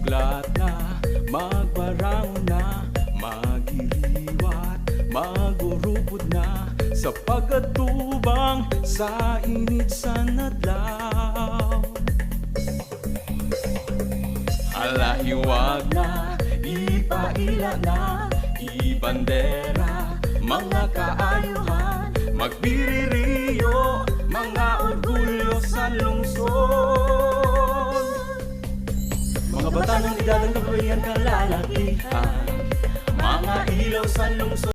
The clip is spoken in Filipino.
Magbuklat na, magbarangon na, magiriwat, magurupod na, sa pagkatubang sa init sa nadlaw. Alahiwag na, ipaila na, ibandera, mga kaayuhan, magbiririyo, mga orgulyo sa lungsod. Mga bata ng edad ng kabayan kalalakihan, mga ilaw sa lungsod.